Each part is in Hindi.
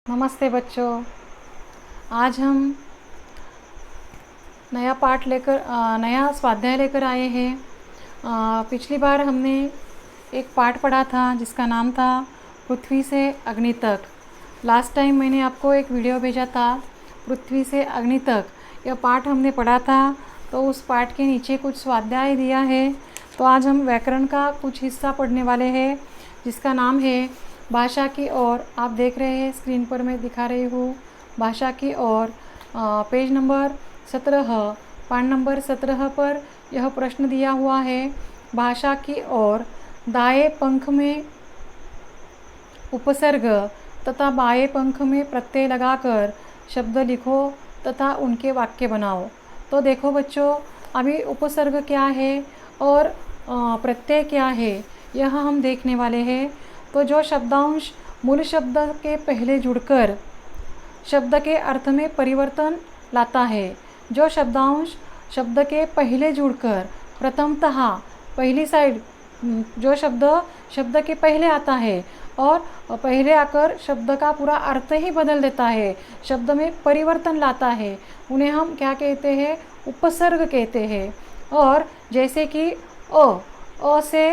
नमस्ते बच्चों। आज हम नया स्वाध्याय लेकर आए हैं। पिछली बार हमने एक पाठ पढ़ा था जिसका नाम था पृथ्वी से अग्नि तक। लास्ट टाइम मैंने आपको एक वीडियो भेजा था पृथ्वी से अग्नि तक। यह पाठ हमने पढ़ा था, तो उस पाठ के नीचे कुछ स्वाध्याय दिया है। तो आज हम व्याकरण का कुछ हिस्सा पढ़ने वाले हैं जिसका नाम है भाषा की ओर। आप देख रहे हैं स्क्रीन पर मैं दिखा रही हूँ भाषा की ओर। पेज नंबर 17, पाठ नंबर 17 पर यह प्रश्न दिया हुआ है। भाषा की ओर दाएं पंख में उपसर्ग तथा बाएं पंख में प्रत्यय लगाकर शब्द लिखो तथा उनके वाक्य बनाओ। तो देखो बच्चों, अभी उपसर्ग क्या है और प्रत्यय क्या है यह हम देखने वाले हैं। तो जो शब्दांश मूल शब्द के पहले जुड़कर शब्द के अर्थ में परिवर्तन लाता है, जो शब्दांश शब्द के पहले जुड़कर प्रथमतः पहली साइड जो शब्द के पहले आता है और पहले आकर शब्द का पूरा अर्थ ही बदल देता है, शब्द में परिवर्तन लाता है, उन्हें हम क्या कहते हैं? उपसर्ग कहते हैं। और जैसे कि अ से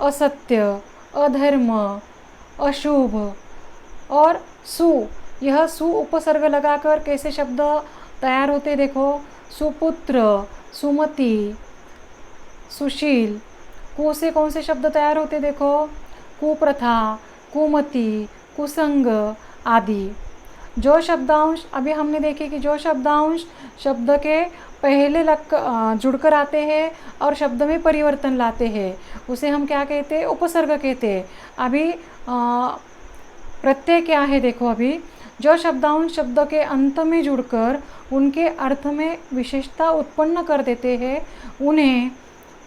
असत्य, अधर्म, अशुभ और सु, यह सु उपसर्ग लगाकर कैसे शब्द तैयार होते देखो। सुपुत्र, सुमति, सुशील। कु से कौन से शब्द तैयार होते देखो। कुप्रथा, कुमति, कुसंग आदि। जो शब्दांश अभी हमने देखे कि जो शब्दांश शब्द के पहले जुड़कर आते हैं और शब्द में परिवर्तन लाते हैं उसे हम क्या कहते हैं? उपसर्ग कहते हैं। अभी प्रत्यय क्या है देखो। अभी जो शब्दांश शब्द के अंत में जुड़कर उनके अर्थ में विशेषता उत्पन्न कर देते हैं उन्हें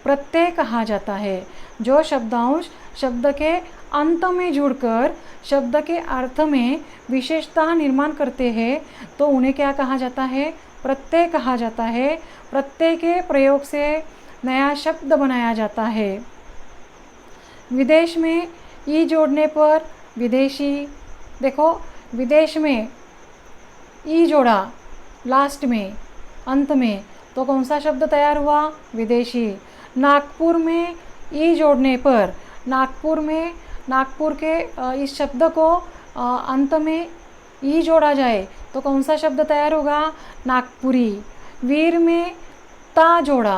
प्रत्यय कहा जाता है। जो शब्दांश शब्द के अंत में जुड़कर शब्द के अर्थ में विशेषता निर्माण करते हैं तो उन्हें क्या कहा जाता है? प्रत्यय कहा जाता है। प्रत्यय के प्रयोग से नया शब्द बनाया जाता है। विदेश में ई जोड़ने पर विदेशी। देखो, विदेश में ई जोड़ा लास्ट में, अंत में, तो कौन सा शब्द तैयार हुआ? विदेशी। नागपुर में ई जोड़ने पर, नागपुर के इस शब्द को अंत में ई जोड़ा जाए तो कौन सा शब्द तैयार होगा? नागपुरी। वीर में ता जोड़ा,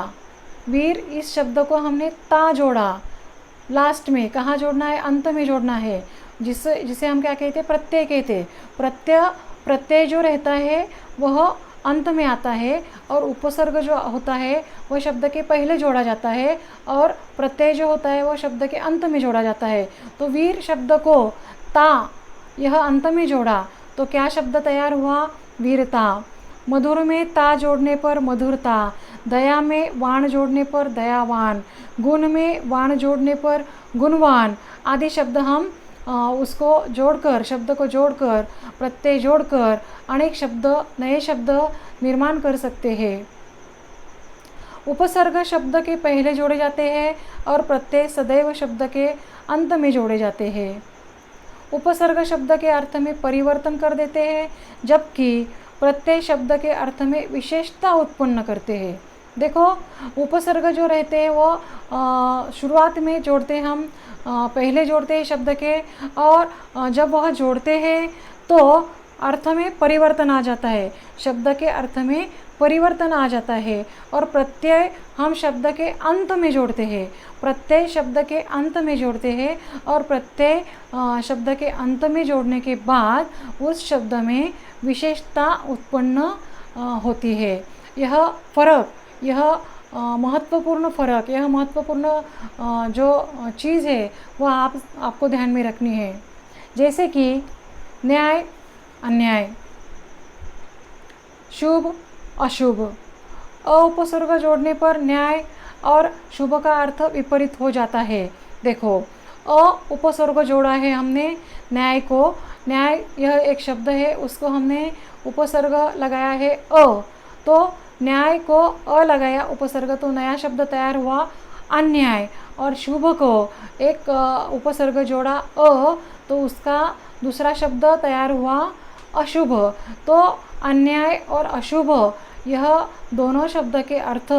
वीर इस शब्द को हमने ता जोड़ा लास्ट में। कहाँ जोड़ना है? अंत में जोड़ना है, जिसे हम क्या कहते हैं? प्रत्यय कहते हैं। प्रत्यय जो रहता है वह अंत में आता है और उपसर्ग जो होता है वह शब्द के पहले जोड़ा जाता है और प्रत्यय जो होता है वह शब्द के अंत में जोड़ा जाता है। तो वीर शब्द को ता यह अंत में जोड़ा तो क्या शब्द तैयार हुआ? वीरता। मधुर में ता जोड़ने पर मधुरता। दया में वाण जोड़ने पर दयावान। गुण में वाण जोड़ने पर गुणवान आदि शब्द हम उसको जोड़कर, शब्द को जोड़कर, प्रत्यय जोड़कर अनेक शब्द, नए शब्द निर्माण कर सकते हैं। उपसर्ग शब्द के पहले जोड़े जाते हैं और प्रत्यय सदैव शब्द के अंत में जोड़े जाते हैं। उपसर्ग शब्द के अर्थ में परिवर्तन कर देते हैं जबकि प्रत्यय शब्द के अर्थ में विशेषता उत्पन्न करते हैं। देखो, उपसर्ग जो रहते हैं वो शुरुआत में जोड़ते हम, पहले जोड़ते हैं शब्द के, और जब वह जोड़ते हैं तो अर्थ में परिवर्तन आ जाता है, शब्द के अर्थ में परिवर्तन आ जाता है। और प्रत्यय हम शब्द के अंत में जोड़ते हैं, प्रत्यय शब्द के अंत में जोड़ते हैं और प्रत्यय शब्द के अंत में जोड़ने के बाद उस शब्द में विशेषता उत्पन्न होती है। यह फर्क, यह महत्वपूर्ण फर्क, यह महत्वपूर्ण जो चीज़ है वह आपको ध्यान में रखनी है। जैसे कि न्याय, अन्याय, शुभ, अशुभ। अ उपसर्ग जोड़ने पर न्याय और शुभ का अर्थ विपरीत हो जाता है। देखो, अ उपसर्ग जोड़ा है हमने न्याय को, न्याय यह एक शब्द है, उसको हमने उपसर्ग लगाया है अ, तो न्याय को अ लगाया उपसर्ग तो नया शब्द तैयार हुआ अन्याय। और शुभ को एक उपसर्ग जोड़ा अ तो उसका दूसरा शब्द तैयार हुआ अशुभ। तो अन्याय और अशुभ यह दोनों शब्द के अर्थ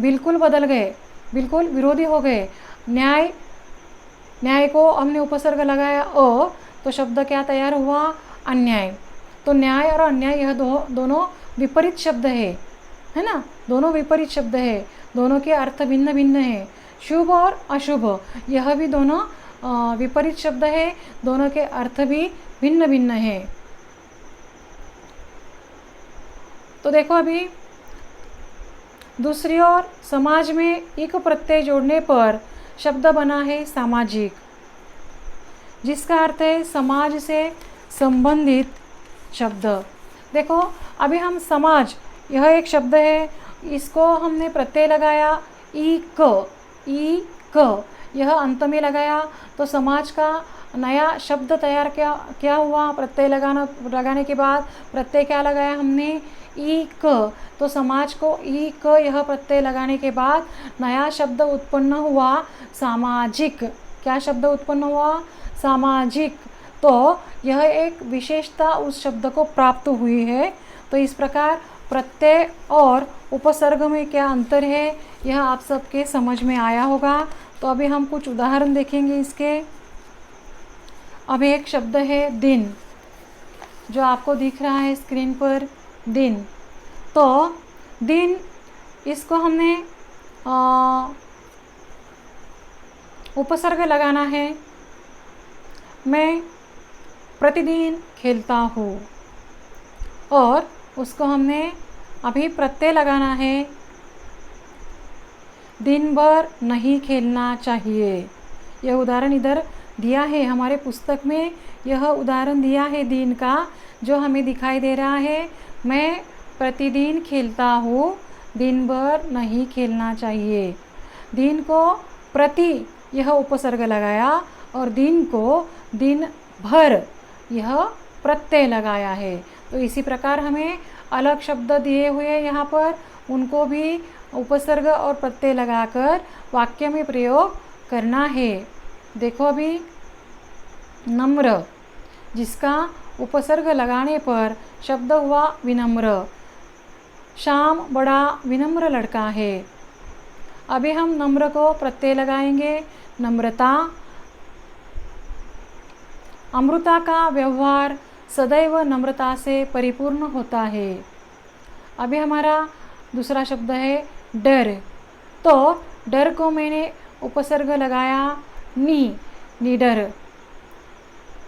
बिल्कुल बदल गए, बिल्कुल विरोधी हो गए। न्याय को हमने उपसर्ग लगाया अ, तो शब्द क्या तैयार हुआ? अन्याय। तो न्याय और अन्याय यह दोनों विपरीत शब्द है ना? दोनों विपरीत शब्द है, दोनों के अर्थ भिन्न भिन्न है। शुभ और अशुभ यह भी दोनों विपरीत शब्द है, दोनों के अर्थ भी भिन्न भिन्न है। तो देखो अभी दूसरी ओर समाज में इक प्रत्यय जोड़ने पर शब्द बना है सामाजिक, जिसका अर्थ है समाज से संबंधित शब्द। देखो अभी हम समाज, यह एक शब्द है, इसको हमने प्रत्यय लगाया ई क, यह अंत में लगाया तो समाज का नया शब्द तैयार क्या हुआ? प्रत्यय लगाने के बाद प्रत्यय क्या लगाया हमने? ई क। तो समाज को ई क यह प्रत्यय लगाने के बाद नया शब्द उत्पन्न हुआ सामाजिक। क्या शब्द उत्पन्न हुआ? सामाजिक। तो यह एक विशेषता उस शब्द को प्राप्त हुई है। तो इस प्रकार प्रत्यय और उपसर्ग में क्या अंतर है, यह आप सबके समझ में आया होगा। तो अभी हम कुछ उदाहरण देखेंगे इसके। अब एक शब्द है दिन, जो आपको दिख रहा है स्क्रीन पर, दिन। तो दिन, इसको हमने उपसर्ग लगाना है। मैं प्रतिदिन खेलता हूँ, और उसको हमने अभी प्रत्यय लगाना है, दिन भर नहीं खेलना चाहिए। यह उदाहरण इधर दिया है हमारे पुस्तक में, यह उदाहरण दिया है दिन का, जो हमें दिखाई दे रहा है। मैं प्रतिदिन खेलता हूँ, दिन भर नहीं खेलना चाहिए। दिन को प्रति यह उपसर्ग लगाया, और दिन को दिन भर यह प्रत्यय लगाया है। तो इसी प्रकार हमें अलग शब्द दिए हुए यहाँ पर, उनको भी उपसर्ग और प्रत्यय लगाकर वाक्य में प्रयोग करना है। देखो अभी नम्र, जिसका उपसर्ग लगाने पर शब्द हुआ विनम्र। श्याम बड़ा विनम्र लड़का है। अभी हम नम्र को प्रत्यय लगाएंगे, नम्रता। अमृता का व्यवहार सदैव नम्रता से परिपूर्ण होता है। अभी हमारा दूसरा शब्द है डर। तो डर को मैंने उपसर्ग लगाया निडर।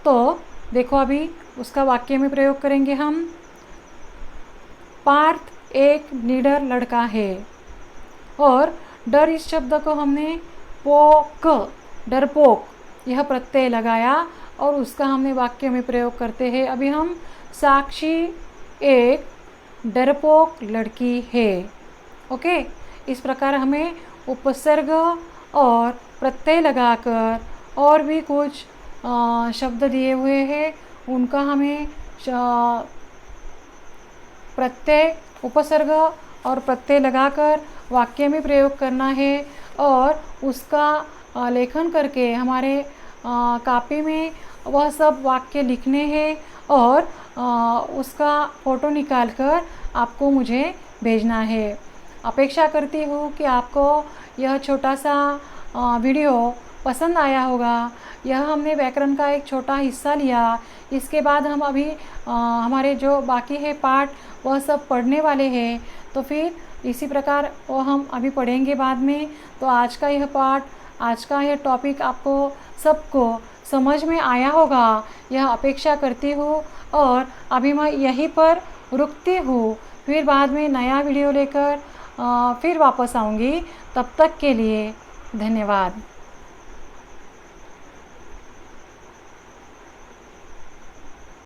तो देखो अभी उसका वाक्य में प्रयोग करेंगे हम। पार्थ एक निडर लड़का है, और डर इस शब्द को हमने डरपोक यह प्रत्यय लगाया, और उसका हमने वाक्य में प्रयोग करते हैं। अभी हम साक्षी एक डरपोक लड़की है। ओके, इस प्रकार हमें उपसर्ग और प्रत्यय लगाकर, और भी कुछ शब्द दिए हुए हैं, उनका हमें प्रत्यय, उपसर्ग और प्रत्यय लगाकर वाक्य में प्रयोग करना है, और उसका लेखन करके हमारे कॉपी में वह सब वाक्य लिखने हैं, और उसका फ़ोटो निकालकर आपको मुझे भेजना है। अपेक्षा करती हूँ कि आपको यह छोटा सा वीडियो पसंद आया होगा। यह हमने व्याकरण का एक छोटा हिस्सा लिया। इसके बाद हम अभी हमारे जो बाकी है पाठ, वह सब पढ़ने वाले हैं। तो फिर इसी प्रकार वो हम अभी पढ़ेंगे बाद में। तो आज का यह पाठ, आज का यह टॉपिक आपको सबको समझ में आया होगा, यह अपेक्षा करती हूँ। और अभी मैं यहीं पर रुकती हूँ, फिर बाद में नया वीडियो लेकर फिर वापस आऊँगी। तब तक के लिए धन्यवाद।